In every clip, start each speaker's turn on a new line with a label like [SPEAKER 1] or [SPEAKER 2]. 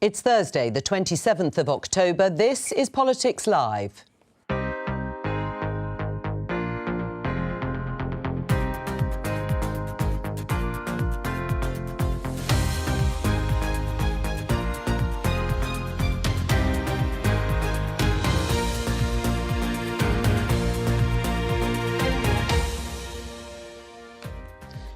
[SPEAKER 1] It's Thursday, the 27th of October. This is Politics Live.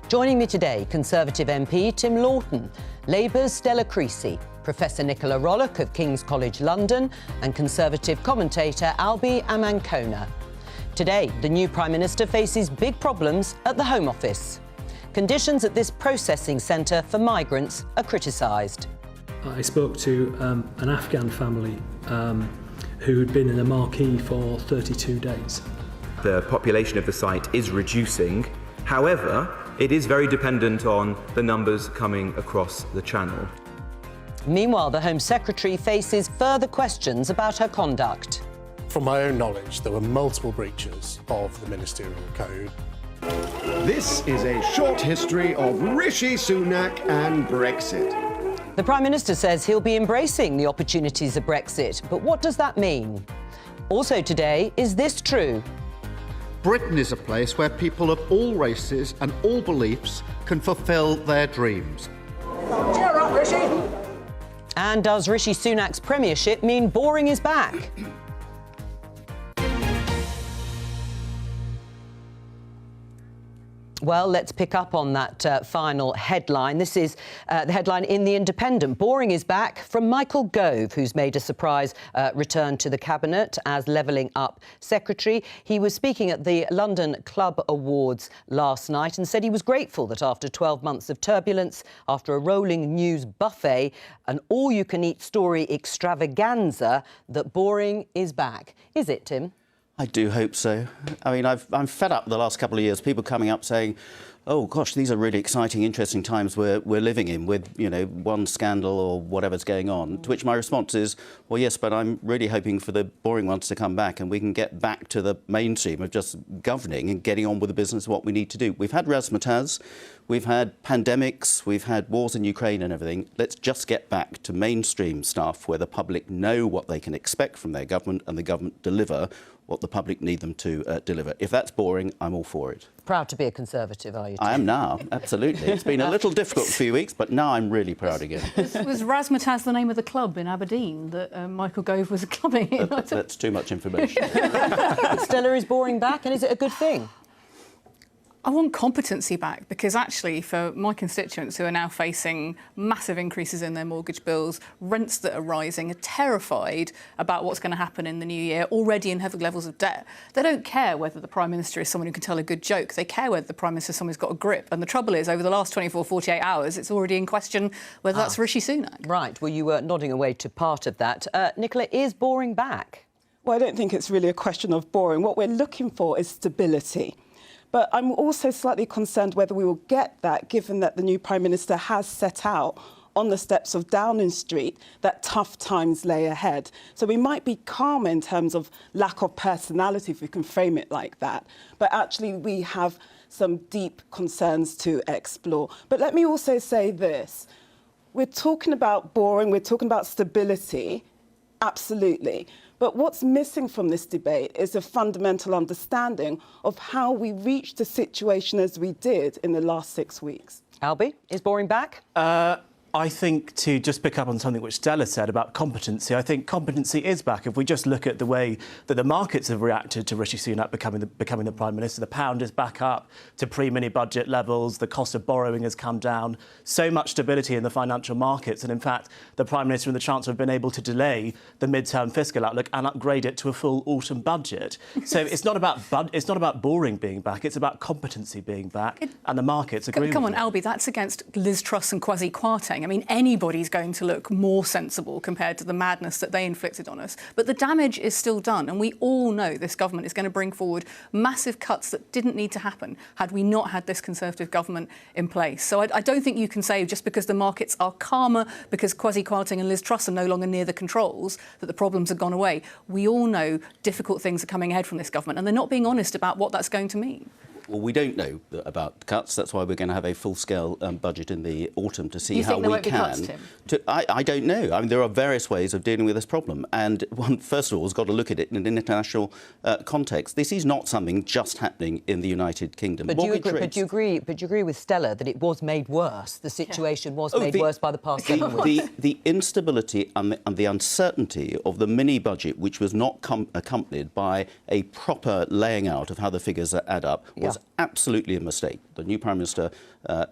[SPEAKER 1] Joining me today, Conservative MP Tim Loughton, Labour's Stella Creasy, Professor Nicola Rollock of King's College London and Conservative commentator Albie Amankona. Today, the new Prime Minister faces big problems at the Home Office. Conditions at this processing centre for migrants are criticised.
[SPEAKER 2] I spoke to an Afghan family who had been in a marquee for 32 days.
[SPEAKER 3] The population of the site is reducing. However, it is very dependent on the numbers coming across the channel.
[SPEAKER 1] Meanwhile, the Home Secretary faces further questions about her conduct.
[SPEAKER 4] From my own knowledge, there were multiple breaches of the ministerial code.
[SPEAKER 5] This is a short history of Rishi Sunak and Brexit.
[SPEAKER 1] The Prime Minister says he'll be embracing the opportunities of Brexit, but what does that mean? Also today, is this true?
[SPEAKER 6] Britain is a place where people of all races and all beliefs can fulfil their dreams.
[SPEAKER 5] Cheer up, Rishi!
[SPEAKER 1] And does Rishi Sunak's premiership mean boring is back? Well, let's pick up on that final headline. This is the headline in The Independent. Boring is back, from Michael Gove, who's made a surprise return to the Cabinet as Levelling Up Secretary. He was speaking at the London Club Awards last night and said he was grateful that after 12 months of turbulence, after a rolling news buffet, an all-you-can-eat story extravaganza, that boring is back. Is it, Tim?
[SPEAKER 7] I do hope so. I mean, I'm fed up the last couple of years, people coming up saying, oh, gosh, these are really exciting, interesting times we're living in with, you know, one scandal or whatever's going on, to which my response is, well, yes, but I'm really hoping for the boring ones to come back and we can get back to the mainstream of just governing and getting on with the business of what we need to do. We've had razzmatazz, we've had pandemics, we've had wars in Ukraine and everything. Let's just get back to mainstream stuff where the public know what they can expect from their government and the government deliver what the public need them to deliver. If that's boring, I'm all for it.
[SPEAKER 1] Proud to be a Conservative, are you, Tim?
[SPEAKER 7] I am now, absolutely. It's been a little difficult a few weeks, but now I'm really proud again.
[SPEAKER 8] Was Razzmatazz the name of the club in Aberdeen that Michael Gove was clubbing in?
[SPEAKER 7] That's too much information.
[SPEAKER 1] Stella, is boring back, and is it a good thing?
[SPEAKER 8] I want competency back, because actually for my constituents who are now facing massive increases in their mortgage bills, rents that are rising, are terrified about what's going to happen in the new year, already in heavy levels of debt. They don't care whether the Prime Minister is someone who can tell a good joke. They care whether the Prime Minister is someone who's got a grip. And the trouble is, over the last 24, 48 hours, it's already in question whether that's Rishi Sunak.
[SPEAKER 1] Right. Well, you were nodding away to part of that. Nicola, is boring back?
[SPEAKER 9] Well, I don't think it's really a question of boring. What we're looking for is stability. But I'm also slightly concerned whether we will get that, given that the new Prime Minister has set out on the steps of Downing Street that tough times lay ahead. So we might be calm in terms of lack of personality, if we can frame it like that. But actually, we have some deep concerns to explore. But let me also say this. We're talking about boring, we're talking about stability, absolutely. But what's missing from this debate is a fundamental understanding of how we reached the situation as we did in the last 6 weeks.
[SPEAKER 1] Albie, is boring back?
[SPEAKER 10] I think, to just pick up on something which Stella said about competency, I think competency is back. If we just look at the way that the markets have reacted to Rishi Sunak becoming the Prime Minister, the pound is back up to pre-mini budget levels, the cost of borrowing has come down, so much stability in the financial markets, and in fact, the Prime Minister and the Chancellor have been able to delay the mid-term fiscal outlook and upgrade it to a full autumn budget. So it's not about boring being back, it's about competency being back, and the markets agree with
[SPEAKER 8] Come on,
[SPEAKER 10] it.
[SPEAKER 8] Albie, that's against Liz Truss and Kwasi Kwarteng. I mean, anybody's going to look more sensible compared to the madness that they inflicted on us. But the damage is still done, and we all know this government is going to bring forward massive cuts that didn't need to happen had we not had this Conservative government in place. So I don't think you can say just because the markets are calmer, because Kwasi Kwarteng and Liz Truss are no longer near the controls, that the problems have gone away. We all know difficult things are coming ahead from this government, and they're not being honest about what that's going to mean.
[SPEAKER 7] Well, we don't know about cuts. That's why we're going to have a full-scale budget in the autumn to see
[SPEAKER 8] you
[SPEAKER 7] how
[SPEAKER 8] think there
[SPEAKER 7] we
[SPEAKER 8] won't be cuts, Tim?
[SPEAKER 7] I don't know. I mean, there are various ways of dealing with this problem, and one, first of all, has got to look at it in an international context. This is not something just happening in the United Kingdom.
[SPEAKER 1] But do you agree with Stella that it was made worse? The situation was made worse by the past 7 weeks.
[SPEAKER 7] The instability and the uncertainty of the mini-budget, which was not accompanied by a proper laying out of how the figures add up, was absolutely a mistake. The new Prime Minister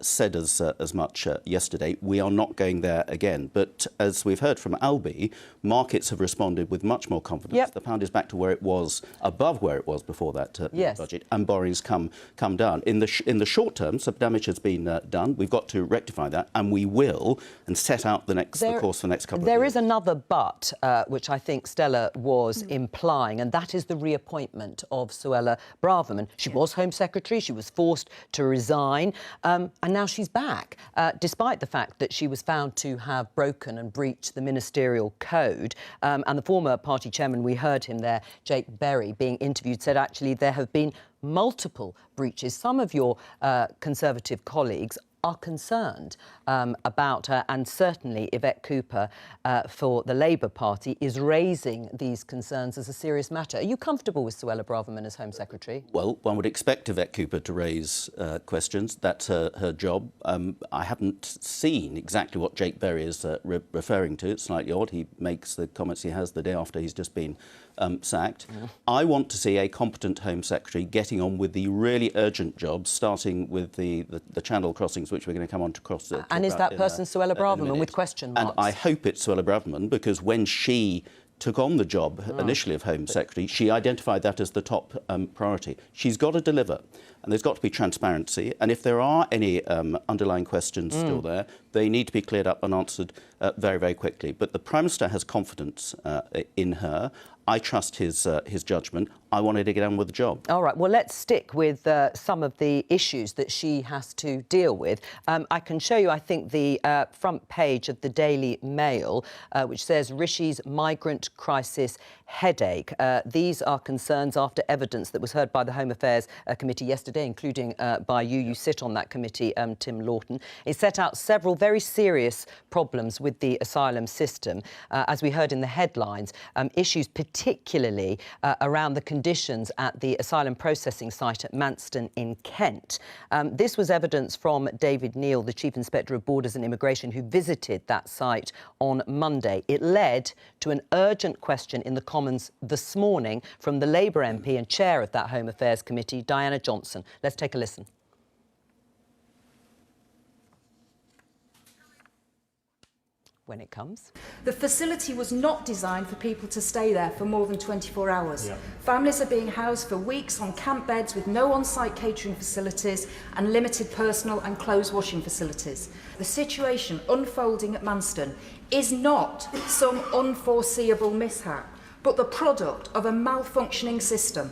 [SPEAKER 7] said as much yesterday. We are not going there again. But as we've heard from Albie, markets have responded with much more confidence.
[SPEAKER 1] Yep.
[SPEAKER 7] The pound is back to where it was, above where it was before that budget, and borrowing's come down. In the short term, some damage has been done. We've got to rectify that, and we will, and set out the course for the next couple of years.
[SPEAKER 1] There is another but, which I think Stella was implying, and that is the reappointment of Suella Braverman. She was Home Secretary. She was forced to resign, and now she's back, despite the fact that she was found to have broken and breached the ministerial code. And the former party chairman, we heard him there, Jake Berry, being interviewed, said actually there have been multiple breaches. Some of your Conservative colleagues are concerned about her, and certainly Yvette Cooper for the Labour Party is raising these concerns as a serious matter. Are you comfortable with Suella Braverman as Home Secretary?
[SPEAKER 7] Well, one would expect Yvette Cooper to raise questions. That's her job. I haven't seen exactly what Jake Berry is referring to. It's slightly odd. He makes the comments he has the day after he's just been sacked. I want to see a competent Home Secretary getting on with the really urgent jobs, starting with the Channel crossings, which we're going to come on to cross.
[SPEAKER 1] And is that person Suella Braverman with question marks?
[SPEAKER 7] And I hope it's Suella Braverman, because when she took on the job initially of Home Secretary, she identified that as the top priority. She's got to deliver, and there's got to be transparency. And if there are any underlying questions still there, they need to be cleared up and answered very, very quickly. But the Prime Minister has confidence in her. I trust his judgment. I wanted to get on with the job.
[SPEAKER 1] All right, well, let's stick with some of the issues that she has to deal with. I can show you, I think, the front page of the Daily Mail, which says Rishi's migrant crisis headache. These are concerns after evidence that was heard by the Home Affairs Committee yesterday, including by you. You sit on that committee, Tim Loughton. It set out several very serious problems with the asylum system, as we heard in the headlines, issues particularly around the conditions at the asylum processing site at Manston in Kent. This was evidence from David Neal, the Chief Inspector of Borders and Immigration, who visited that site on Monday. It led to an urgent question in the Commons this morning from the Labour MP and chair of that Home Affairs Committee, Diana Johnson. Let's take a listen. When it comes.
[SPEAKER 11] The facility was not designed for people to stay there for more than 24 hours. Families are being housed for weeks on camp beds with no on-site catering facilities and limited personal and clothes washing facilities. The situation unfolding at Manston is not some unforeseeable mishap, but the product of a malfunctioning system.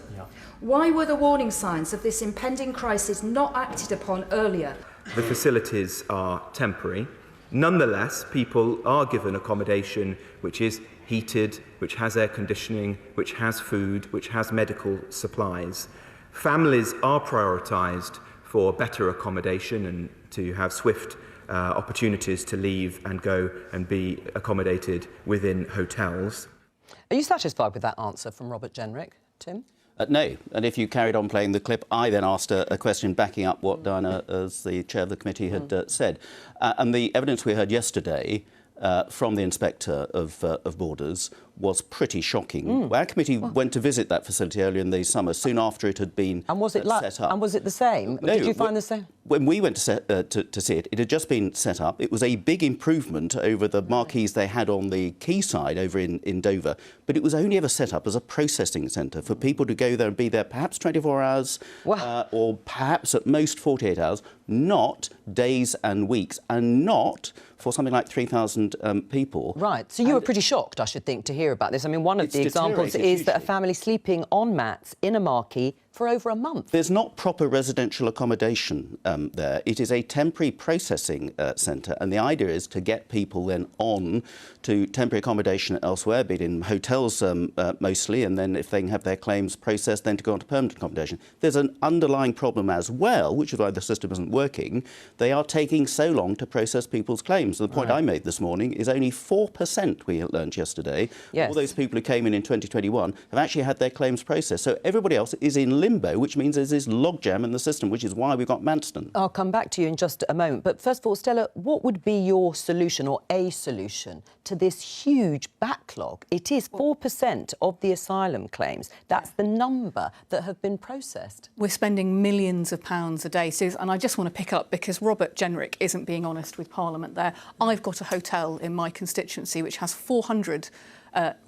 [SPEAKER 11] Why were the warning signs of this impending crisis not acted upon earlier?
[SPEAKER 3] The facilities are temporary. Nonetheless, people are given accommodation which is heated, which has air conditioning, which has food, which has medical supplies. Families are prioritised for better accommodation and to have swift opportunities to leave and go and be accommodated within hotels.
[SPEAKER 1] Are you satisfied with that answer from Robert Jenrick, Tim?
[SPEAKER 7] No, and if you carried on playing the clip, I then asked a question backing up what Diana, as the chair of the committee, had said. And the evidence we heard yesterday from the Inspector of Borders was pretty shocking. Our committee went to visit that facility earlier in the summer, soon after it had been set up.
[SPEAKER 1] And was it the same?
[SPEAKER 7] No,
[SPEAKER 1] did you find the same?
[SPEAKER 7] When we went to see it, it had just been set up. It was a big improvement over the marquees they had on the quayside over in Dover, but it was only ever set up as a processing centre for people to go there and be there perhaps 24 hours or perhaps at most 48 hours, not days and weeks, and not for something like 3,000 people.
[SPEAKER 1] Right, so you were pretty shocked, I should think, to hear about this. I mean, one of the examples is that a family sleeping on mats in a marquee for over a month.
[SPEAKER 7] There's not proper residential accommodation there. It is a temporary processing centre, and the idea is to get people then on to temporary accommodation elsewhere, be it in hotels mostly, and then if they can have their claims processed, then to go on to permanent accommodation. There's an underlying problem as well, which is why the system isn't working. They are taking so long to process people's claims. The point I made this morning is only 4%, we learned yesterday, all those people who came in 2021 have actually had their claims processed. So everybody else is in limbo, which means there's this logjam in the system, which is why we've got Manston.
[SPEAKER 1] I'll come back to you in just a moment. But first of all, Stella, what would be your solution or a solution to this huge backlog? It is 4% of the asylum claims. That's the number that have been processed.
[SPEAKER 8] We're spending millions of pounds a day, Suze, and I just want to pick up because Robert Jenrick isn't being honest with Parliament there. I've got a hotel in my constituency which has 400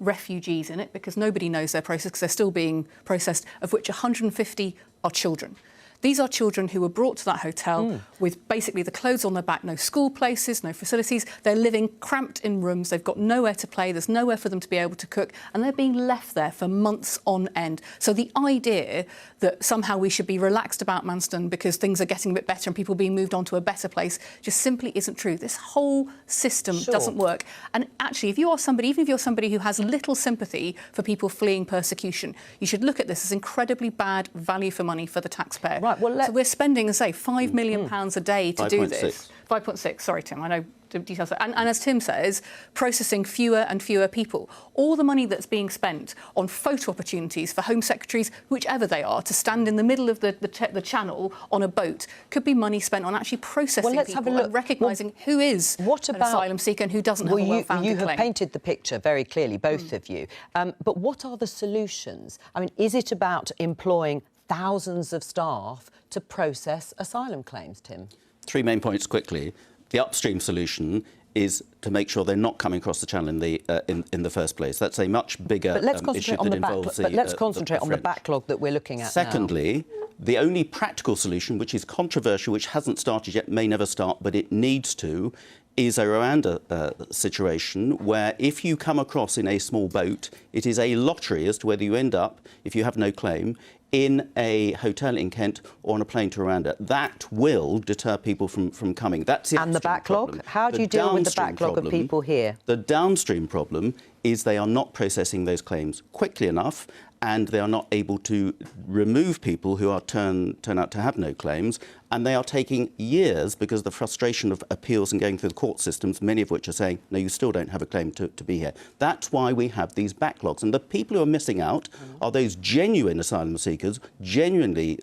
[SPEAKER 8] refugees in it because nobody knows their process because they're still being processed, of which 150 are children. These are children who were brought to that hotel with basically the clothes on their back, no school places, no facilities. They're living cramped in rooms. They've got nowhere to play. There's nowhere for them to be able to cook. And they're being left there for months on end. So the idea that somehow we should be relaxed about Manston because things are getting a bit better and people being moved on to a better place just simply isn't true. This whole system doesn't work. And actually, if you are somebody, even if you're somebody who has little sympathy for people fleeing persecution, you should look at this as incredibly bad value for money for the taxpayer.
[SPEAKER 1] Right, well,
[SPEAKER 8] so we're spending, as I say, £5 million a day to do this.
[SPEAKER 7] 5.6.
[SPEAKER 8] 5.6, sorry, Tim, I know the details. And as Tim says, processing fewer and fewer people. All the money that's being spent on photo opportunities for Home Secretaries, whichever they are, to stand in the middle of the channel on a boat, could be money spent on actually processing people and recognising who is an asylum seeker and who doesn't have a well-founded claim.
[SPEAKER 1] You have painted the picture very clearly, both of you. But what are the solutions? I mean, is it about employing thousands of staff to process asylum claims, Tim?
[SPEAKER 7] 3 main points quickly. The upstream solution is to make sure they're not coming across the channel in the first place. That's a much bigger issue that involves the
[SPEAKER 1] let's concentrate on the backlog that we're looking at
[SPEAKER 7] Secondly, the only practical solution, which is controversial, which hasn't started yet, may never start, but it needs to, is a Rwanda situation where if you come across in a small boat, it is a lottery as to whether you end up, if you have no claim, in a hotel in Kent or on a plane to Rwanda. That will deter people from coming. That's the
[SPEAKER 1] and the backlog?
[SPEAKER 7] Problem.
[SPEAKER 1] How do you deal with the backlog of people here?
[SPEAKER 7] The downstream problem is they are not processing those claims quickly enough, and they are not able to remove people who are turn out to have no claims, and they are taking years because of the frustration of appeals and going through the court systems, many of which are saying, no, you still don't have a claim to be here. That's why we have these backlogs. And the people who are missing out are those genuine asylum seekers, genuinely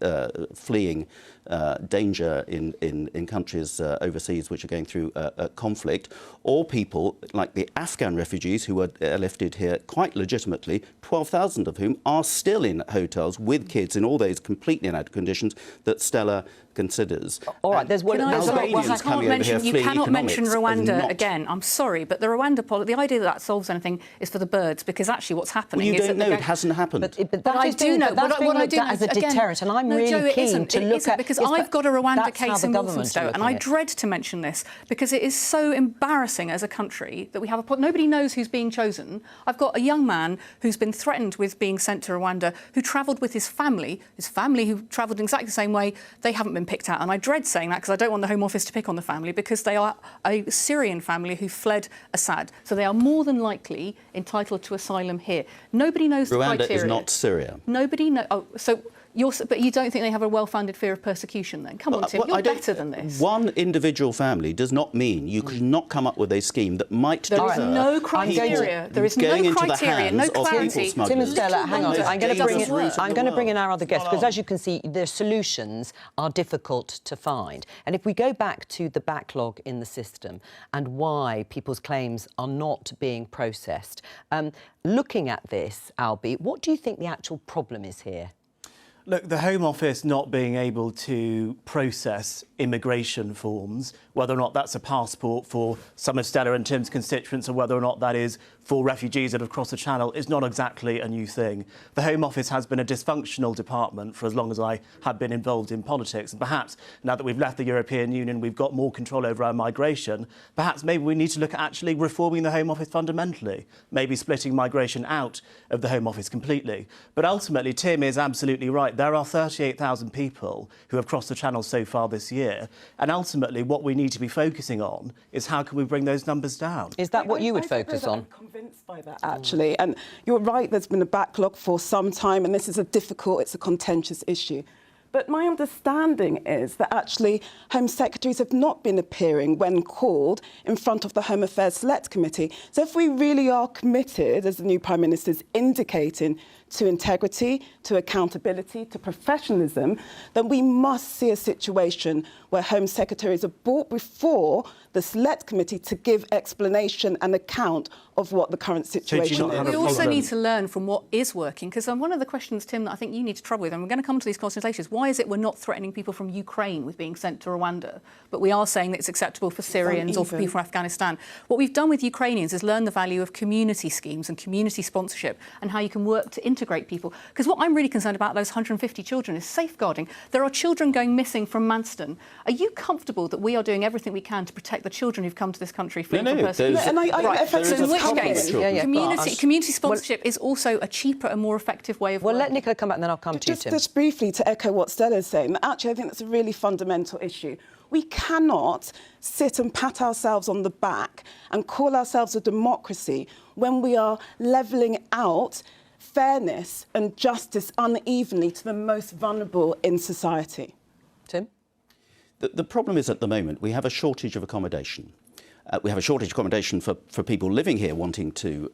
[SPEAKER 7] fleeing danger in countries overseas which are going through conflict, or people like the Afghan refugees who were lifted here quite legitimately, 12,000 of whom are still in hotels with kids in all those completely inadequate conditions that Stella considers.
[SPEAKER 1] All right, there's one.
[SPEAKER 8] You cannot mention Rwanda again. I'm sorry, but the Rwanda policy, the idea that solves anything is for the birds, because actually what's happening
[SPEAKER 7] is that it hasn't happened.
[SPEAKER 1] But I do know. That's being looked at as a deterrent, and I'm really keen to look at
[SPEAKER 8] because I've got a Rwanda case in Walthamstow, and I dread to mention this because it is so embarrassing as a country that we have nobody knows who's being chosen. I've got a young man who's been threatened with being sent to Rwanda, who travelled with his family who travelled in exactly the same way. They haven't been picked out, and I dread saying that because I don't want the Home Office to pick on the family, because they are a Syrian family who fled Assad, so they are more than likely entitled to asylum here. Nobody knows the criteria.
[SPEAKER 7] Rwanda is not Syria.
[SPEAKER 8] Nobody knows. Oh, so. But you don't think they have a well-founded fear of persecution then? Come on, Tim, you're better than this.
[SPEAKER 7] One individual family does not mean you could not come up with a scheme that might deter
[SPEAKER 8] There is no criteria. There is no criteria, no clarity.
[SPEAKER 1] Tim and Stella, hang on. I'm going to bring in our other guests, because as you can see, the solutions are difficult to find. And if we go back to the backlog in the system and why people's claims are not being processed, looking at this, Albie, what do you think the actual problem is here?
[SPEAKER 10] Look, the Home Office not being able to process immigration forms, whether or not that's a passport for some of Stella and Tim's constituents or whether or not that is for refugees that have crossed the Channel, is not exactly a new thing. The Home Office has been a dysfunctional department for as long as I have been involved in politics. And perhaps now that we've left the European Union, we've got more control over our migration, perhaps maybe we need to look at actually reforming the Home Office fundamentally, maybe splitting migration out of the Home Office completely. But ultimately, Tim is absolutely right. There are 38,000 people who have crossed the Channel so far this year. And ultimately, what we need to be focusing on is how can we bring those numbers down?
[SPEAKER 1] Is that what you would focus on?
[SPEAKER 9] I'm convinced by that, actually. And you're right, there's been a backlog for some time, and this is it's a contentious issue. But my understanding is that actually Home Secretaries have not been appearing when called in front of the Home Affairs Select Committee. So if we really are committed, as the new Prime Minister is indicating, to integrity, to accountability, to professionalism, then we must see a situation where Home Secretaries are brought before the Select Committee to give explanation and account of what the current situation is.
[SPEAKER 8] We also need to learn from what is working, because one of the questions, Tim, that I think you need to trouble with, and we're going to come to these consultations, why is it we're not threatening people from Ukraine with being sent to Rwanda, but we are saying that it's acceptable for Syrians or for people from Afghanistan? What we've done with Ukrainians is learn the value of community schemes and community sponsorship and how you can work to integrate people. Because what I'm really concerned about those 150 children is safeguarding. There are children going missing from Manston. Are you comfortable that we are doing everything we can to protect the children who've come to this country free from persecution? So in which case, community sponsorship is also a cheaper and more effective way of working.
[SPEAKER 1] Let Nicola come back and then I'll come to you, Tim.
[SPEAKER 9] Just briefly to echo what Stella is saying, actually I think that's a really fundamental issue. We cannot sit and pat ourselves on the back and call ourselves a democracy when we are levelling out fairness and justice unevenly to the most vulnerable in society.
[SPEAKER 1] Tim?
[SPEAKER 7] The problem is, at the moment, we have a shortage of accommodation. We have a shortage of accommodation for people living here wanting to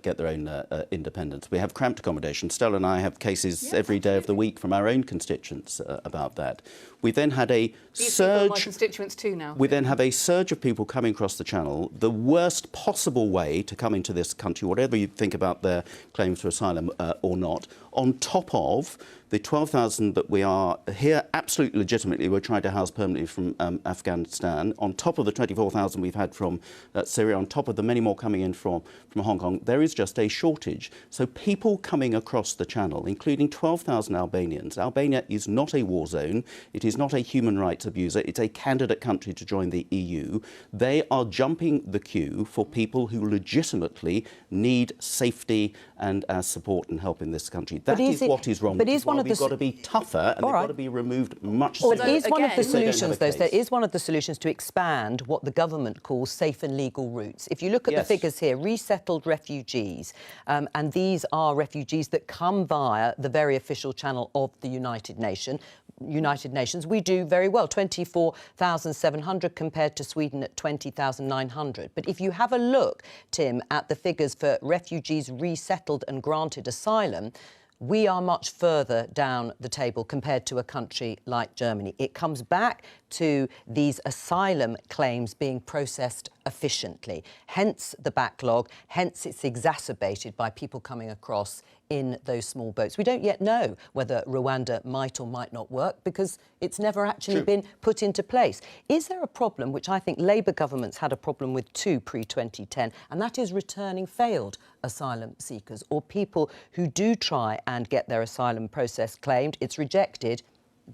[SPEAKER 7] get their own independence. We have cramped accommodation. Stella and I have cases every day of the week from our own constituents about that. We then had a surge.
[SPEAKER 8] My constituents too now.
[SPEAKER 7] We then have a surge of people coming across the Channel. The worst possible way to come into this country, whatever you think about their claims for asylum or not, on top of the 12,000 that we are here absolutely legitimately, we're trying to house permanently from Afghanistan, on top of the 24,000 we've had from Syria, on top of the many more coming in from Hong Kong, there is just a shortage. So people coming across the Channel, including 12,000 Albanians. Albania is not a war zone. It is not a human rights abuser. It's a candidate country to join the EU. They are jumping the queue for people who legitimately need safety and support and help in this country. That is what is wrong. But we've got to be tougher and they've got to be removed much sooner.
[SPEAKER 1] But is one of the solutions, though, there is one of the solutions to expand what the government calls safe and legal routes. If you look at the figures here, resettled refugees, and these are refugees that come via the very official channel of the United Nations, we do very well, 24,700 compared to Sweden at 20,900. But if you have a look, Tim, at the figures for refugees resettled and granted asylum, we are much further down the table compared to a country like Germany. It comes back to these asylum claims being processed efficiently. Hence the backlog, hence it's exacerbated by people coming across in those small boats. We don't yet know whether Rwanda might or might not work because it's never actually been put into place. Is there a problem, which I think Labour governments had a problem with too pre-2010, and that is returning failed asylum seekers or people who do try and get their asylum process claimed, it's rejected,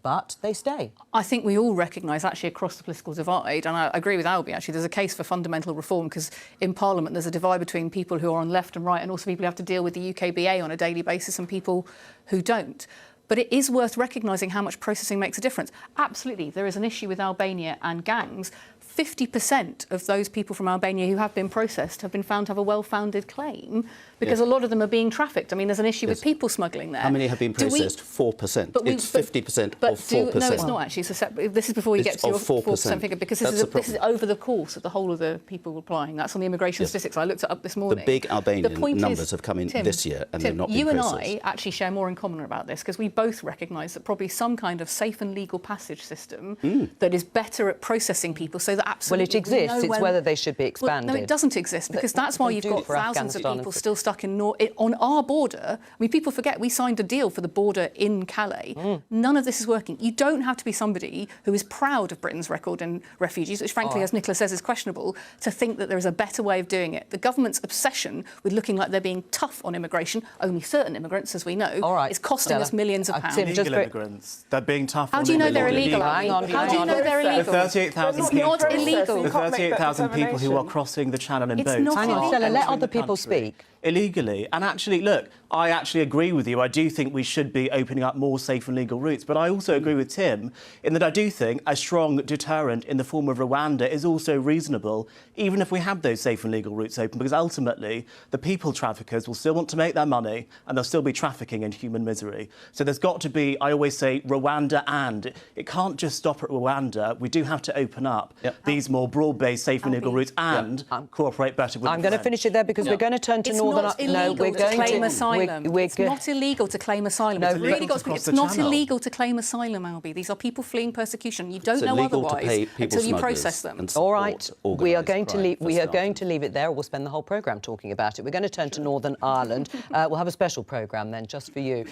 [SPEAKER 1] but they stay?
[SPEAKER 8] I think we all recognise, actually, across the political divide, and I agree with Albie, actually, there's a case for fundamental reform because in Parliament there's a divide between people who are on left and right and also people who have to deal with the UKBA on a daily basis and people who don't. But it is worth recognising how much processing makes a difference. Absolutely, there is an issue with Albania and gangs. 50% of those people from Albania who have been processed have been found to have a well-founded claim because a lot of them are being trafficked. I mean, there's an issue with people smuggling there.
[SPEAKER 7] How many have been processed? 4%. It's 50% of 4%.
[SPEAKER 8] No, it's not actually. This is before you get to your 4% figure because this is over the course of the whole of the people applying. That's on the immigration statistics. I looked it up this morning.
[SPEAKER 7] The big Albanian numbers have come in this year and they've not been processed.
[SPEAKER 8] You and I actually share more in common about this because we both recognise that probably some kind of safe and legal passage system that is better at processing people so that absolutely.
[SPEAKER 1] Well, it exists. It's whether they should be expanded.
[SPEAKER 8] Well, no, it doesn't exist, because that's why you've got thousands of people still stuck on our border. I mean, people forget we signed a deal for the border in Calais. None of this is working. You don't have to be somebody who is proud of Britain's record in refugees, which frankly, as Nicola says, is questionable, to think that there is a better way of doing it. The government's obsession with looking like they're being tough on immigration, only certain immigrants, as we know, is costing us millions of pounds.
[SPEAKER 10] Illegal immigrants, they're being tough.
[SPEAKER 8] How do you know they're illegal?
[SPEAKER 1] Hang on.
[SPEAKER 8] How do you know they're illegal?
[SPEAKER 10] The 38,000
[SPEAKER 8] It's not illegal.
[SPEAKER 10] The 38,000 people who are crossing the channel in boats.
[SPEAKER 8] Not
[SPEAKER 1] Hang on, Stella, let other people speak.
[SPEAKER 10] Illegally. And actually, look, I actually agree with you. I do think we should be opening up more safe and legal routes. But I also agree with Tim in that I do think a strong deterrent in the form of Rwanda is also reasonable, even if we have those safe and legal routes open, because ultimately the people traffickers will still want to make their money and they'll still be trafficking in human misery. So there's got to be, I always say, Rwanda and. It can't just stop at Rwanda. We do have to open up these more broad-based safe and legal routes and cooperate better with
[SPEAKER 1] I'm going to finish it there because we're going to turn to Northern...
[SPEAKER 8] It's not illegal to claim asylum. It's not illegal to claim asylum. It's not illegal to claim asylum, Albie. These are people fleeing persecution. You don't know otherwise until you process them.
[SPEAKER 1] All right, we are going to leave it there. We'll spend the whole programme talking about it. We're going to turn to Northern Ireland. We'll have a special programme then, just for you,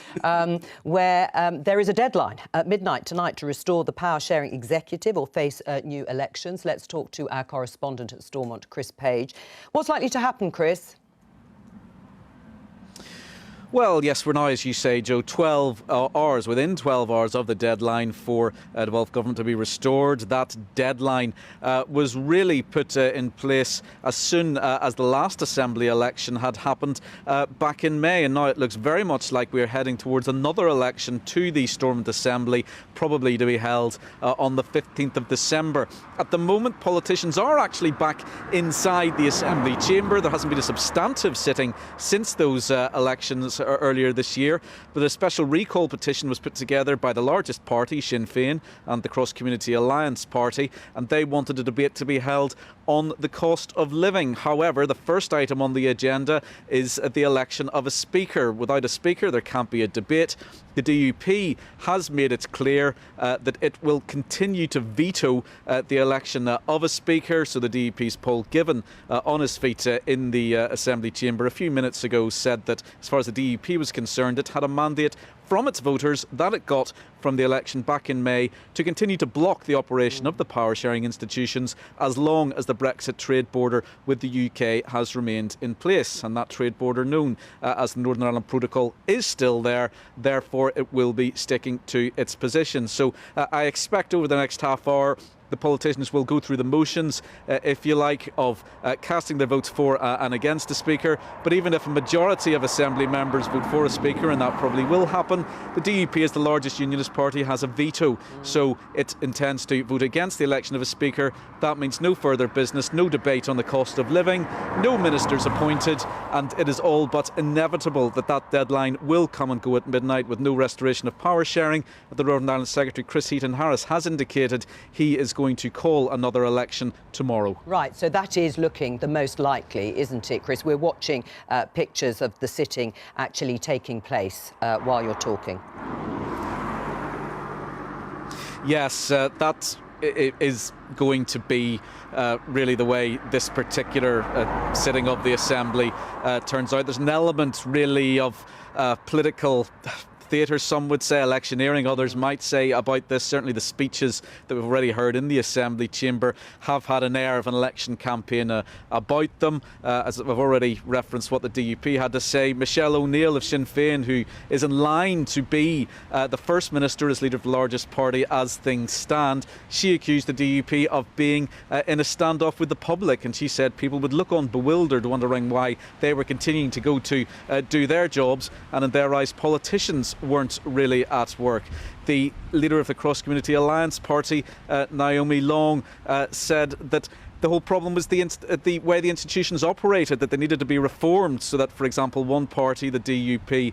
[SPEAKER 1] where there is a deadline at midnight tonight to restore the power-sharing executive or face new elections. Let's talk to our correspondent at Stormont, Chris Page. What's likely to happen, Chris?
[SPEAKER 12] Well, yes, we're now, as you say, Joe, 12 hours, within 12 hours of the deadline for the Welsh Government to be restored. That deadline was really put in place as soon as the last Assembly election had happened back in May. And now it looks very much like we're heading towards another election to the Stormont Assembly, probably to be held on the 15th of December. At the moment, politicians are actually back inside the Assembly chamber. There hasn't been a substantive sitting since those elections earlier this year, but a special recall petition was put together by the largest party, Sinn Féin, and the Cross Community Alliance Party, and they wanted a debate to be held on the cost of living. However, the first item on the agenda is the election of a speaker. Without a speaker, there can't be a debate. The DUP has made it clear that it will continue to veto the election of a speaker. So the DUP's Paul Given, on his feet in the Assembly chamber a few minutes ago, said that as far as the DUP was concerned, it had a mandate from its voters that it got from the election back in May to continue to block the operation of the power-sharing institutions as long as the Brexit trade border with the UK has remained in place. And that trade border, known as the Northern Ireland Protocol, is still there. Therefore, it will be sticking to its position. So I expect over the next half hour the politicians will go through the motions, if you like, of casting their votes for and against a speaker. But even if a majority of Assembly members vote for a speaker, and that probably will happen, the DUP, as the largest unionist party, has a veto. So it intends to vote against the election of a speaker. That means no further business, no debate on the cost of living, no ministers appointed, and it is all but inevitable that that deadline will come and go at midnight with no restoration of power sharing. The Northern Ireland Secretary, Chris Heaton-Harris, has indicated he is going to call another election tomorrow.
[SPEAKER 1] Right, so that is looking the most likely, isn't it, Chris? We're watching pictures of the sitting actually taking place while you're talking.
[SPEAKER 12] Yes, that is going to be really the way this particular sitting of the Assembly turns out. There's an element really of political theatre, some would say, electioneering, others might say about this. Certainly the speeches that we've already heard in the Assembly chamber have had an air of an election campaign about them. As I've already referenced what the DUP had to say, Michelle O'Neill of Sinn Féin, who is in line to be the First Minister as leader of the largest party as things stand, she accused the DUP of being in a standoff with the public, and she said people would look on bewildered, wondering why they were continuing to go to do their jobs, and in their eyes politicians weren't really at work. The leader of the Cross Community Alliance Party, Naomi Long, said that the whole problem was the way the institutions operated, that they needed to be reformed so that, for example, one party, the DUP,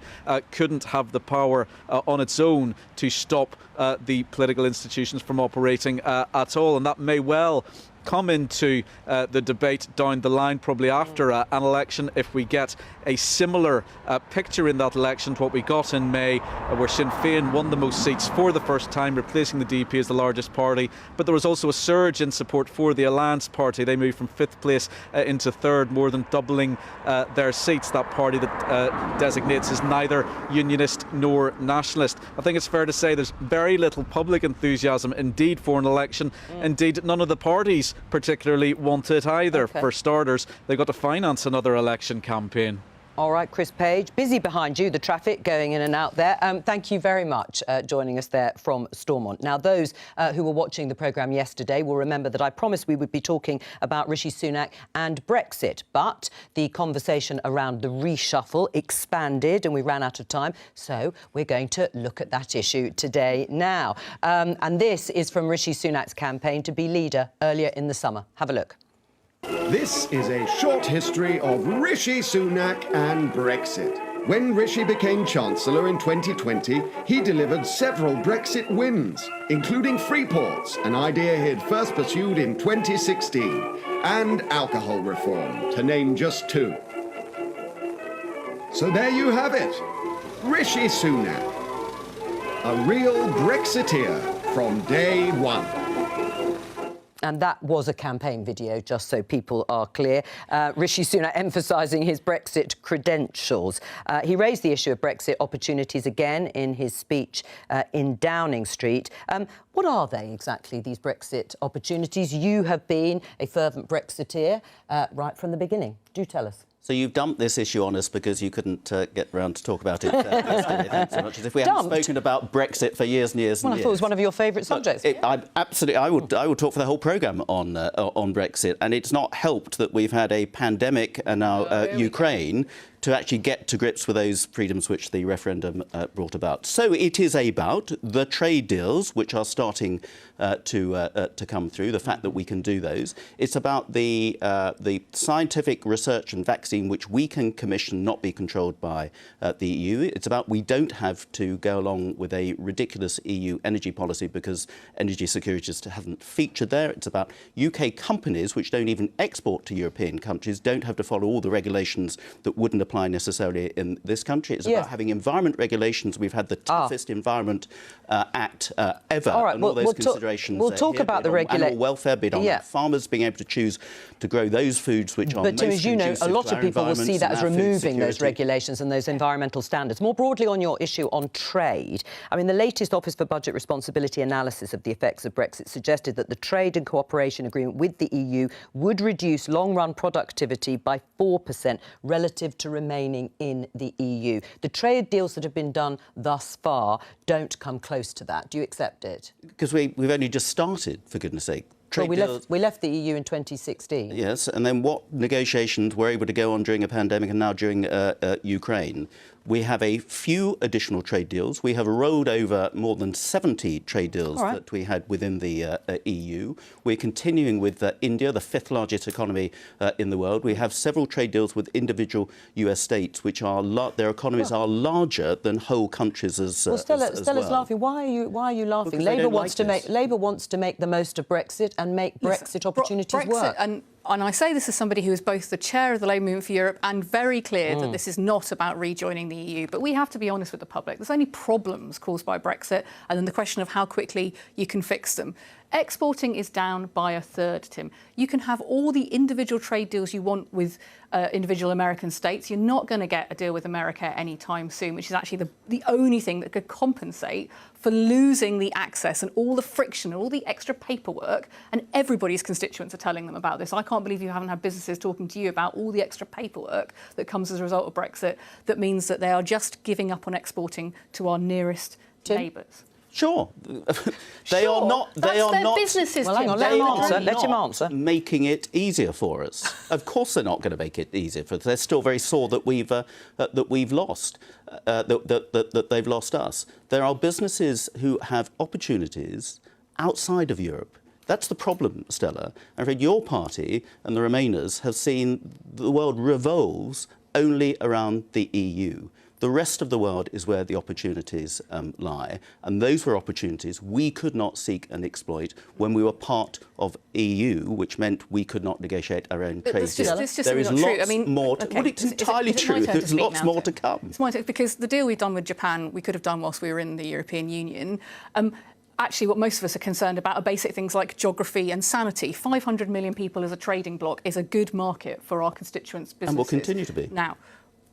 [SPEAKER 12] couldn't have the power on its own to stop the political institutions from operating at all. And that may well come into the debate down the line, probably after an election, if we get a similar picture in that election to what we got in May, where Sinn Féin won the most seats for the first time, replacing the DP as the largest party. But there was also a surge in support for the Alliance Party. They moved from 5th place into 3rd, more than doubling their seats. That party that designates as neither unionist nor nationalist. I think it's fair to say there's very little public enthusiasm indeed for an election. Indeed, none of the parties particularly want it either. For starters, they've got to finance another election campaign.
[SPEAKER 1] All right, Chris Page, busy behind you, the traffic going in and out there. Thank you very much joining us there from Stormont. Now, those who were watching the programme yesterday will remember that I promised we would be talking about Rishi Sunak and Brexit, but the conversation around the reshuffle expanded and we ran out of time, so we're going to look at that issue today now. And this is from Rishi Sunak's campaign to be leader earlier in the summer. Have a look.
[SPEAKER 5] This is a short history of Rishi Sunak and Brexit. When Rishi became Chancellor in 2020, he delivered several Brexit wins, including free ports, an idea he'd first pursued in 2016, and alcohol reform, to name just 2. So there you have it, Rishi Sunak, a real Brexiteer from day one.
[SPEAKER 1] And that was a campaign video, just so people are clear. Rishi Sunak emphasising his Brexit credentials. He raised the issue of Brexit opportunities again in his speech in Downing Street. What are they exactly, these Brexit opportunities? You have been a fervent Brexiteer right from the beginning. Do tell us.
[SPEAKER 7] So you've dumped this issue on us because you couldn't get round to talk about it yesterday. Thanks so much. As if we haven't spoken about Brexit for years and years and years.
[SPEAKER 1] Well, I thought it was one of your favourite subjects.
[SPEAKER 7] I would talk for the whole programme on Brexit, and it's not helped that we've had a pandemic and now Ukraine to actually get to grips with those freedoms which the referendum brought about. So it is about the trade deals which are starting to come through, the fact that we can do those. It's about the scientific research and vaccine which we can commission, not be controlled by the EU. It's about we don't have to go along with a ridiculous EU energy policy because energy security just hasn't featured there. It's about UK companies which don't even export to European countries, don't have to follow all the regulations that wouldn't apply necessarily in this country. It's about having environment regulations. We've had the toughest Environment Act ever.
[SPEAKER 1] All right,
[SPEAKER 7] and all those considerations.
[SPEAKER 1] We'll talk about the regulation.
[SPEAKER 7] Animal welfare, bid on farmers being able to choose to grow those foods which are most
[SPEAKER 1] Tim, as you know, a lot of people will see that as removing those regulations and those environmental standards. More broadly on your issue on trade, I mean, the latest Office for Budget Responsibility analysis of the effects of Brexit suggested that the trade and cooperation agreement with the EU would reduce long-run productivity by 4% relative to remaining in the EU. The trade deals that have been done thus far don't come close to that. Do you accept it?
[SPEAKER 7] Because we've only just started, for goodness sake.
[SPEAKER 1] Well, we left the EU in 2016.
[SPEAKER 7] Yes, and then what negotiations were able to go on during a pandemic and now during Ukraine? We have a few additional trade deals. We have rolled over more than 70 trade deals that we had within the EU. We're continuing with India, the 5th largest economy in the world. We have several trade deals with individual US states, which are their economies are larger than whole countries as well.
[SPEAKER 1] Stella's laughing. Why are you laughing? Labour wants to make the most of Brexit and make Brexit opportunities work.
[SPEAKER 8] And I say this as somebody who is both the chair of the Labour Movement for Europe and very clear that this is not about rejoining the EU. But we have to be honest with the public. There's only problems caused by Brexit and then the question of how quickly you can fix them. Exporting is down by 1/3, Tim. You can have all the individual trade deals you want with individual American states. You're not going to get a deal with America anytime soon, which is actually the only thing that could compensate for losing the access and all the friction and all the extra paperwork. And everybody's constituents are telling them about this. I can't believe you haven't had businesses talking to you about all the extra paperwork that comes as a result of Brexit that means that they are just giving up on exporting to our nearest neighbours.
[SPEAKER 7] Sure. They are not
[SPEAKER 8] businesses.
[SPEAKER 1] Well, hang on, let him answer.
[SPEAKER 7] Making it easier for us. Of course they're not going to make it easier for us. They're still very sore that we've lost, that they've lost us. There are businesses who have opportunities outside of Europe. That's the problem, Stella. I'm afraid your party and the Remainers have seen the world revolves only around the EU. The rest of the world is where the opportunities lie, and those were opportunities we could not seek and exploit when we were part of EU, which meant we could not negotiate our own trade deal. There is lots more. Well, it's entirely true. There's lots more to come.
[SPEAKER 8] It's my turn, because the deal we've done with Japan, we could have done whilst we were in the European Union. Actually, what most of us are concerned about are basic things like geography and sanity. 500 million people as a trading bloc is a good market for our constituents' businesses.
[SPEAKER 7] And will continue to be.
[SPEAKER 8] Now,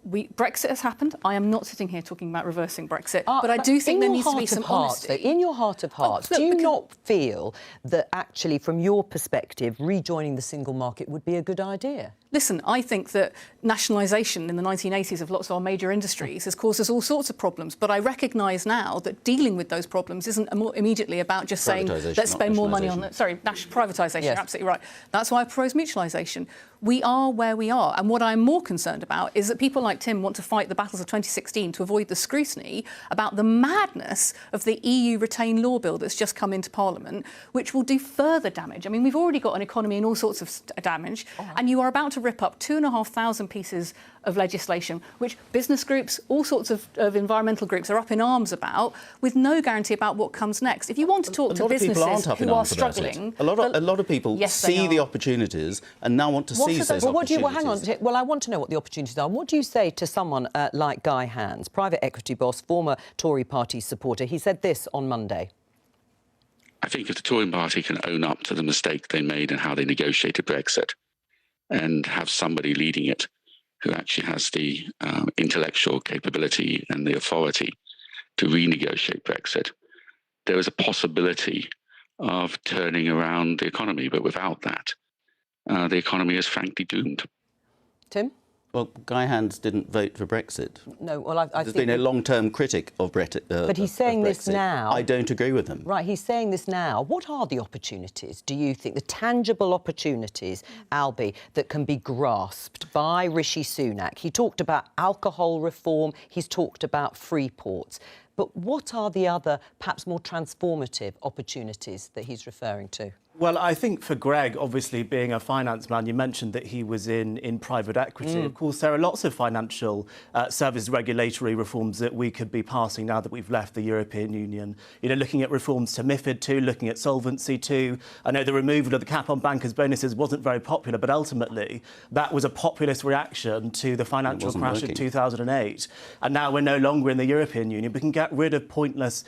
[SPEAKER 8] Brexit has happened. I am not sitting here talking about reversing Brexit, but I do think there needs to be some honesty.
[SPEAKER 1] In your heart of hearts, do you not feel that actually, from your perspective, rejoining the single market would be a good idea?
[SPEAKER 8] Listen, I think that nationalisation in the 1980s of lots of our major industries has caused us all sorts of problems. But I recognise now that dealing with those problems isn't immediately about just saying, let's spend more money on that. Sorry, privatisation, you're absolutely right. That's why I propose mutualisation. We are where we are. And what I'm more concerned about is that people like Tim want to fight the battles of 2016 to avoid the scrutiny about the madness of the EU retained law bill that's just come into Parliament, which will do further damage. I mean, we've already got an economy in all sorts of damage, and you are about to rip up 2,500 pieces of legislation, which business groups, all sorts of environmental groups are up in arms about, with no guarantee about what comes next. If you want to talk to businesses who are struggling...
[SPEAKER 7] A lot of people see the opportunities and now want to seize those opportunities.
[SPEAKER 1] Hang on. Well, I want to know what the opportunities are. What do you say to someone like Guy Hands, private equity boss, former Tory party supporter? He said this on Monday.
[SPEAKER 13] I think if the Tory party can own up to the mistake they made and how they negotiated Brexit, and have somebody leading it who actually has the intellectual capability and the authority to renegotiate Brexit, there is a possibility of turning around the economy. But without that, the economy is frankly doomed.
[SPEAKER 1] Tim?
[SPEAKER 7] Well, Guy Hands didn't vote for Brexit.
[SPEAKER 1] No, well, I
[SPEAKER 7] He's
[SPEAKER 1] think...
[SPEAKER 7] been a long-term critic of Brexit.
[SPEAKER 1] But he's saying this now.
[SPEAKER 7] I don't agree with him.
[SPEAKER 1] Right, he's saying this now. What are the opportunities, do you think, the tangible opportunities, Albie, that can be grasped by Rishi Sunak? He talked about alcohol reform, he's talked about free ports. But what are the other, perhaps more transformative opportunities that he's referring to?
[SPEAKER 10] Well, I think for Greg, obviously being a finance man, you mentioned that he was in private equity. Of course, there are lots of financial service regulatory reforms that we could be passing now that we've left the European Union. You know, looking at reforms to MiFID II, looking at Solvency II. I know the removal of the cap on bankers' bonuses wasn't very popular, but ultimately that was a populist reaction to the financial crash of 2008. And now we're no longer in the European Union. We can get rid of pointless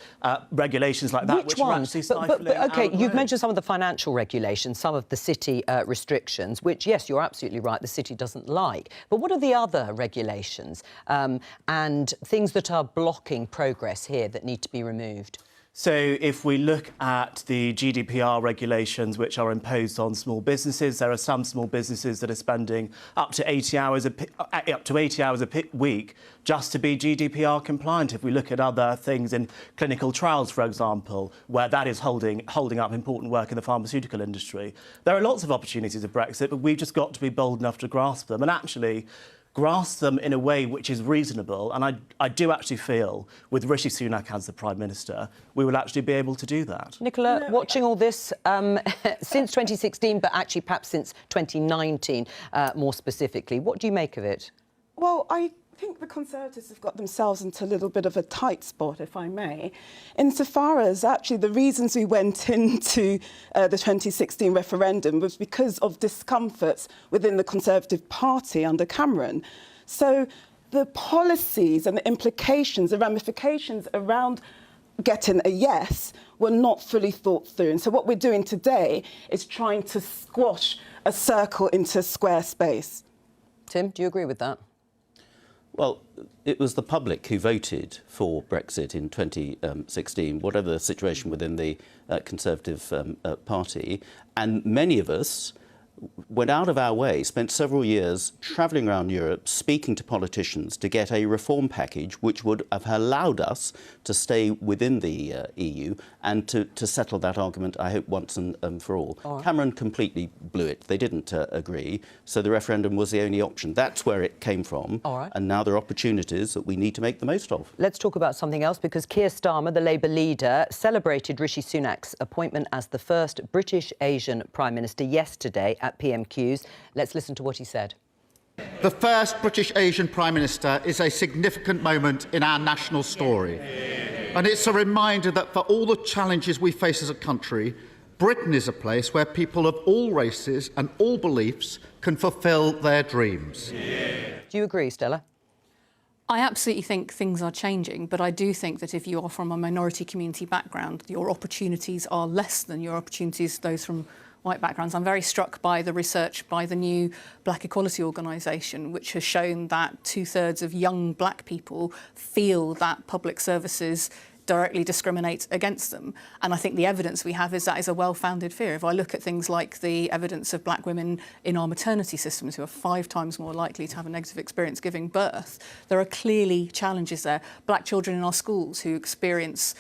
[SPEAKER 10] regulations like that, which are actually stifling.
[SPEAKER 1] OK, you've mentioned some of the financial regulations, some of the city restrictions, which, yes, you're absolutely right, the city doesn't like. But what are the other regulations and things that are blocking progress here that need to be removed?
[SPEAKER 10] So if we look at the GDPR regulations which are imposed on small businesses, there are some small businesses that are spending up to 80 hours a week just to be GDPR compliant. If we look at other things in clinical trials, for example, where that is holding up important work in the pharmaceutical industry, there are lots of opportunities of Brexit, but we've just got to be bold enough to grasp them. And actually, grasp them in a way which is reasonable. And I do actually feel, with Rishi Sunak as the Prime Minister, we will actually be able to do that.
[SPEAKER 1] Nicola, watching all this since 2016, but actually perhaps since 2019 more specifically, what do you make of it?
[SPEAKER 9] Well, I think the Conservatives have got themselves into a little bit of a tight spot, if I may, insofar as actually the reasons we went into the 2016 referendum was because of discomforts within the Conservative Party under Cameron. So the policies and the implications, the ramifications around getting a yes were not fully thought through. And so what we're doing today is trying to squash a circle into a square space.
[SPEAKER 1] Tim, do you agree with that?
[SPEAKER 7] Well, it was the public who voted for Brexit in 2016, whatever the situation within the Conservative Party. And many of us went out of our way, spent several years travelling around Europe, speaking to politicians to get a reform package which would have allowed us to stay within the EU and to settle that argument, I hope, once and for all. Cameron completely blew it. They didn't agree, so the referendum was the only option. That's where it came from, and now there are opportunities that we need to make the most of.
[SPEAKER 1] Let's talk about something else, because Keir Starmer, the Labour leader, celebrated Rishi Sunak's appointment as the first British Asian Prime Minister yesterday at PMQs. Let's listen to what he said.
[SPEAKER 6] The first British Asian Prime Minister is a significant moment in our national story. And it's a reminder that for all the challenges we face as a country, Britain is a place where people of all races and all beliefs can fulfil their dreams.
[SPEAKER 1] Do you agree, Stella?
[SPEAKER 8] I absolutely think things are changing, but I do think that if you are from a minority community background, your opportunities are less than your opportunities those from white backgrounds. I'm very struck by the research by the new Black Equality Organisation, which has shown that 2/3 of young black people feel that public services directly discriminate against them. And I think the evidence we have is that is a well-founded fear. If I look at things like the evidence of black women in our maternity systems who are 5 times more likely to have a negative experience giving birth, there are clearly challenges there. Black children in our schools who experience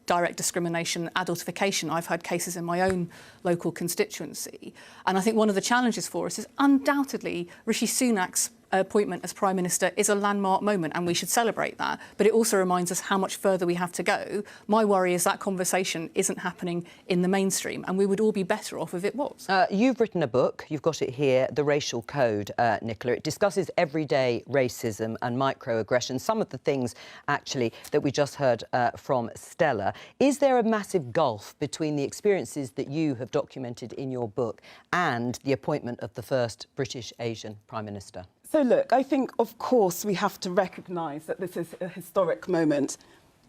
[SPEAKER 8] direct discrimination, adultification. I've had cases in my own local constituency. And I think one of the challenges for us is undoubtedly Rishi Sunak's appointment as Prime Minister is a landmark moment, and we should celebrate that. But it also reminds us how much further we have to go. My worry is that conversation isn't happening in the mainstream, and we would all be better off if it was.
[SPEAKER 1] You've written a book, you've got it here, The Racial Code, Nicola. It discusses everyday racism and microaggressions, some of the things, actually, that we just heard from Stella. Is there a massive gulf between the experiences that you have documented in your book and the appointment of the first British Asian Prime Minister?
[SPEAKER 9] So look, I think, of course, we have to recognise that this is a historic moment,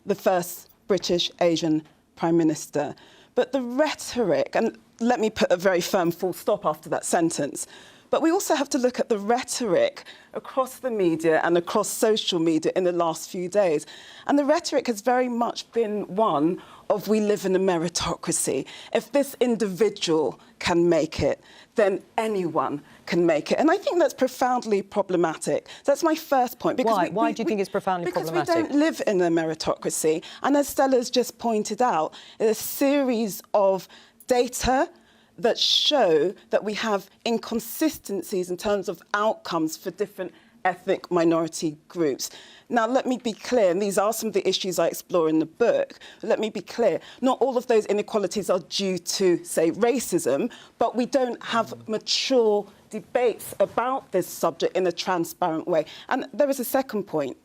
[SPEAKER 9] the first British Asian Prime Minister. But the rhetoric, and let me put a very firm full stop after that sentence, but we also have to look at the rhetoric across the media and across social media in the last few days. And the rhetoric has very much been one of we live in a meritocracy. If this individual can make it, then anyone can make it. And I think that's profoundly problematic. That's my first point.
[SPEAKER 1] Because Why do you think it's profoundly problematic?
[SPEAKER 9] Because we don't live in a meritocracy. And as Stella's just pointed out, there's a series of data that show that we have inconsistencies in terms of outcomes for different ethnic minority groups. Now, let me be clear, and these are some of the issues I explore in the book, but let me be clear, not all of those inequalities are due to, say, racism, but we don't have mature debates about this subject in a transparent way. And there is a second point.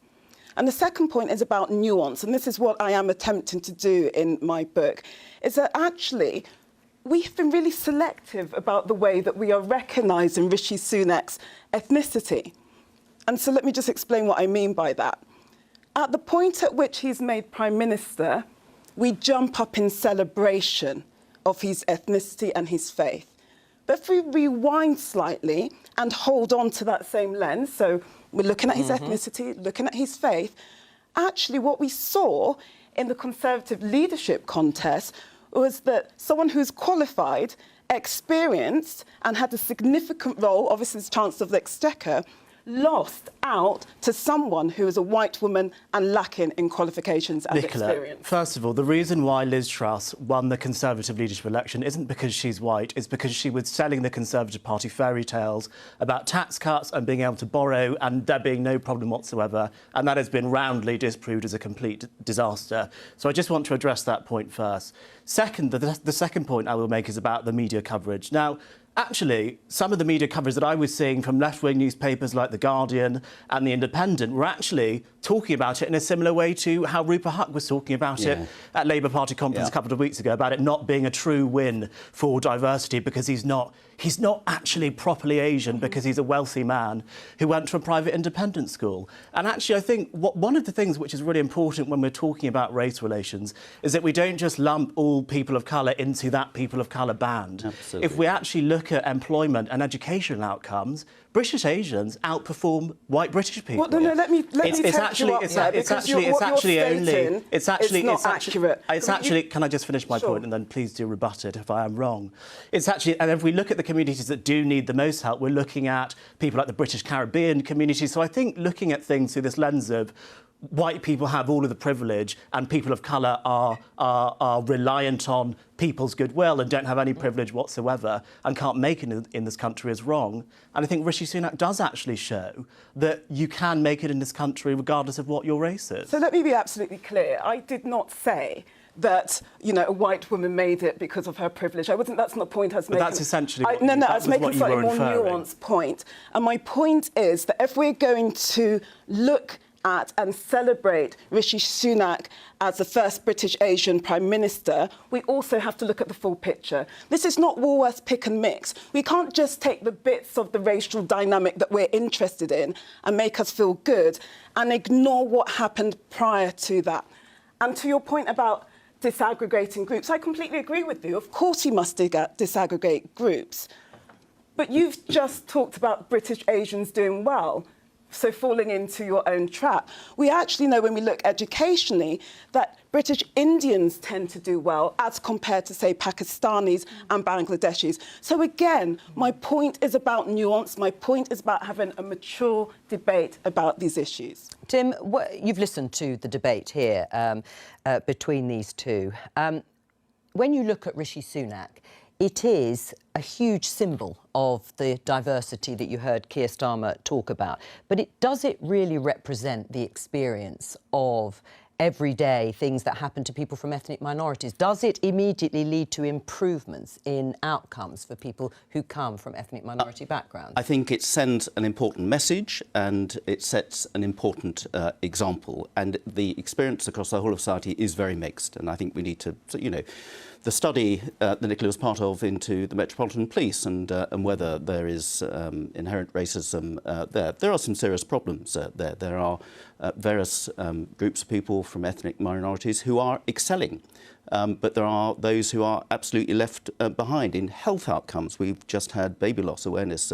[SPEAKER 9] And the second point is about nuance, and this is what I am attempting to do in my book, is that actually we've been really selective about the way that we are recognising Rishi Sunak's ethnicity. And so let me just explain what I mean by that. At the point at which he's made Prime Minister, we jump up in celebration of his ethnicity and his faith. But if we rewind slightly and hold on to that same lens, so we're looking at his ethnicity, looking at his faith, actually what we saw in the Conservative leadership contest was that someone who's qualified, experienced, and had a significant role, obviously as Chancellor of the Exchequer, lost out to someone who is a white woman and lacking in qualifications and experience.
[SPEAKER 10] First of all, the reason why Liz Truss won the Conservative leadership election isn't because she's white, it's because she was selling the Conservative Party fairy tales about tax cuts and being able to borrow and there being no problem whatsoever, and that has been roundly disproved as a complete disaster. So I just want to address that point first. Second, the second point I will make is about the media coverage. Now, actually, some of the media coverage that I was seeing from left-wing newspapers like The Guardian and The Independent were actually talking about it in a similar way to how Rupert Huck was talking about it at Labour Party conference a couple of weeks ago, about it not being a true win for diversity because he's not actually properly Asian because he's a wealthy man who went to a private independent school. And actually, I think one of the things which is really important when we're talking about race relations is that we don't just lump all people of colour into that people of colour band.
[SPEAKER 7] Absolutely.
[SPEAKER 10] If we actually look at employment and educational outcomes, British Asians outperform white British people.
[SPEAKER 9] Well, no, let me take you up there, because it's not accurate.
[SPEAKER 10] Can I just finish my point and then please do rebut it if I am wrong? It's actually, and if we look at the communities that do need the most help, we're looking at people like the British Caribbean community. So I think looking at things through this lens of white people have all of the privilege and people of colour are reliant on people's goodwill and don't have any privilege whatsoever and can't make it in this country is wrong. And I think Rishi Sunak does actually show that you can make it in this country regardless of what your race is.
[SPEAKER 9] So let me be absolutely clear. I did not say that, you know, a white woman made it because of her privilege. That's not the point I was
[SPEAKER 10] but
[SPEAKER 9] making.
[SPEAKER 10] That's essentially
[SPEAKER 9] I was making a slightly more nuanced point. And my point is that if we're going to look at and celebrate Rishi Sunak as the first British Asian Prime Minister, we also have to look at the full picture. This is not Woolworths pick and mix. We can't just take the bits of the racial dynamic that we're interested in and make us feel good and ignore what happened prior to that. And to your point about disaggregating groups, I completely agree with you. Of course you must disaggregate groups. But you've just talked about British Asians doing well. So falling into your own trap. We actually know when we look educationally that British Indians tend to do well as compared to, say, Pakistanis and Bangladeshis. So again, my point is about nuance. My point is about having a mature debate about these issues.
[SPEAKER 1] Tim, you've listened to the debate here between these two. When you look at Rishi Sunak, it is a huge symbol of the diversity that you heard Keir Starmer talk about. But does it really represent the experience of everyday things that happen to people from ethnic minorities? Does it immediately lead to improvements in outcomes for people who come from ethnic minority backgrounds?
[SPEAKER 7] I think it sends an important message and it sets an important example. And the experience across the whole of society is very mixed. And I think we need to, you know, the study that Nicola was part of into the Metropolitan Police and whether there is inherent racism there are some serious problems there. There are various groups of people from ethnic minorities who are excelling. But there are those who are absolutely left behind in health outcomes. We've just had Baby Loss Awareness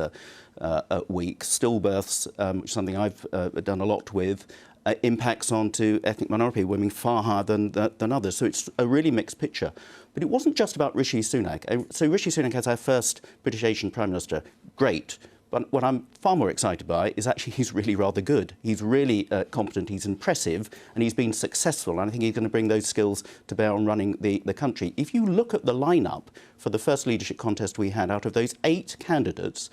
[SPEAKER 7] Week, stillbirths, which is something I've done a lot with, impacts onto ethnic minority women far higher than others. So it's a really mixed picture. But it wasn't just about Rishi Sunak. So Rishi Sunak as our first British Asian Prime Minister, great. But what I'm far more excited by is actually he's really rather good. He's really competent, he's impressive, and he's been successful. And I think he's going to bring those skills to bear on running the country. If you look at the lineup for the first leadership contest we had, out of those 8 candidates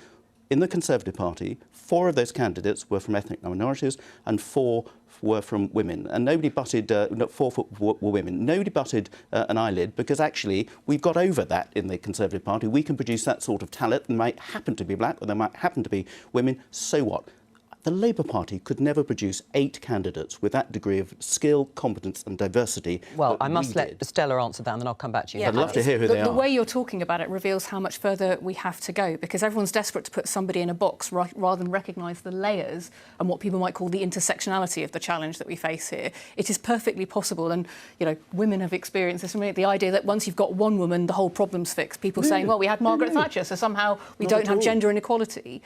[SPEAKER 7] in the Conservative Party, 4 of those candidates were from ethnic minorities and 4 were from women. And nobody butted, 4 were women. Nobody butted an eyelid because actually we've got over that in the Conservative Party. We can produce that sort of talent. They might happen to be black or they might happen to be women. So what? The Labour Party could never produce 8 candidates with that degree of skill, competence and diversity.
[SPEAKER 1] Well, I must let Stella answer that and then I'll come back to you.
[SPEAKER 8] Yeah,
[SPEAKER 7] I'd love to hear who they are.
[SPEAKER 8] The way you're talking about it reveals how much further we have to go because everyone's desperate to put somebody in a box rather than recognise the layers and what people might call the intersectionality of the challenge that we face here. It is perfectly possible and, you know, women have experienced this. The idea that once you've got one woman, the whole problem's fixed. People saying, well, we had Margaret Thatcher, so somehow we don't have gender inequality.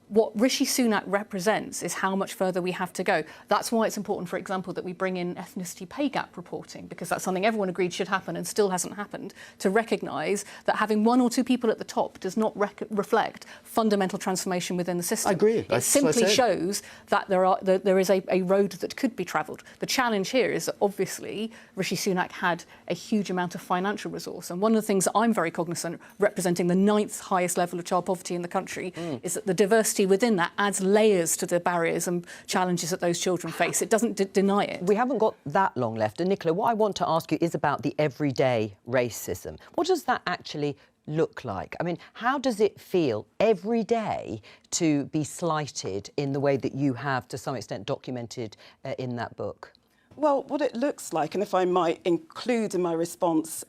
[SPEAKER 8] What Rishi Sunak represents is how much further we have to go. That's why it's important, for example, that we bring in ethnicity pay gap reporting, because that's something everyone agreed should happen and still hasn't happened, to recognise that having 1 or 2 people at the top does not reflect fundamental transformation within the system.
[SPEAKER 7] I agree.
[SPEAKER 8] It simply shows that there is a road that could be travelled. The challenge here is that obviously Rishi Sunak had a huge amount of financial resource, and one of the things that I'm very cognizant, representing the 9th highest level of child poverty in the country, is that the diversity within that adds layers to the barriers and challenges that those children face. It doesn't deny it.
[SPEAKER 1] We haven't got that long left. And Nicola, what I want to ask you is about the everyday racism. What does that actually look like? I mean, how does it feel every day to be slighted in the way that you have, to some extent, documented in that book?
[SPEAKER 9] Well, what it looks like, and if I might include in my response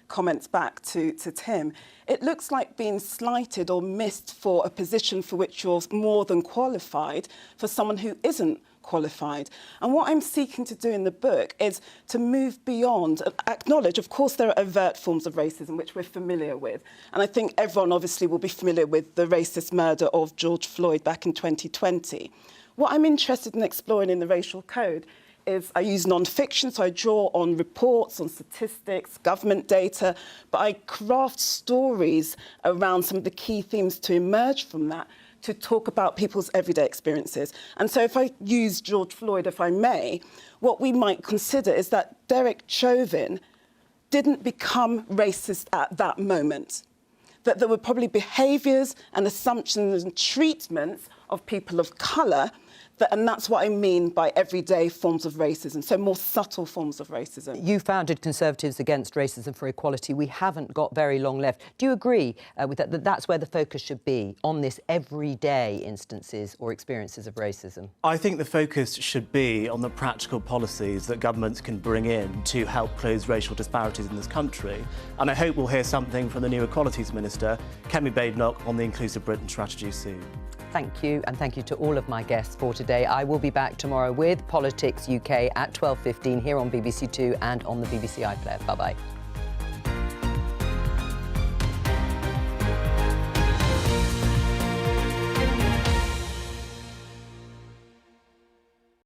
[SPEAKER 9] comments back to Tim, it looks like being slighted or missed for a position for which you're more than qualified for someone who isn't qualified. And what I'm seeking to do in the book is to move beyond, acknowledge, of course, there are overt forms of racism which we're familiar with. And I think everyone obviously will be familiar with the racist murder of George Floyd back in 2020. What I'm interested in exploring in the racial code is I use non-fiction, so I draw on reports, on statistics, government data, but I craft stories around some of the key themes to emerge from that to talk about people's everyday experiences. And so if I use George Floyd, if I may, what we might consider is that Derek Chauvin didn't become racist at that moment, that there were probably behaviours and assumptions and treatments of people of colour And that's what I mean by everyday forms of racism, so more subtle forms of racism.
[SPEAKER 1] You founded Conservatives Against Racism for Equality. We haven't got very long left. Do you agree with that that's where the focus should be, on this everyday instances or experiences of racism?
[SPEAKER 10] I think the focus should be on the practical policies that governments can bring in to help close racial disparities in this country. And I hope we'll hear something from the new Equalities Minister, Kemi Badenoch, on the Inclusive Britain strategy soon.
[SPEAKER 1] Thank you, and thank you to all of my guests for today. I will be back tomorrow with Politics UK at 12:15 here on BBC Two and on the BBC iPlayer. Bye-bye.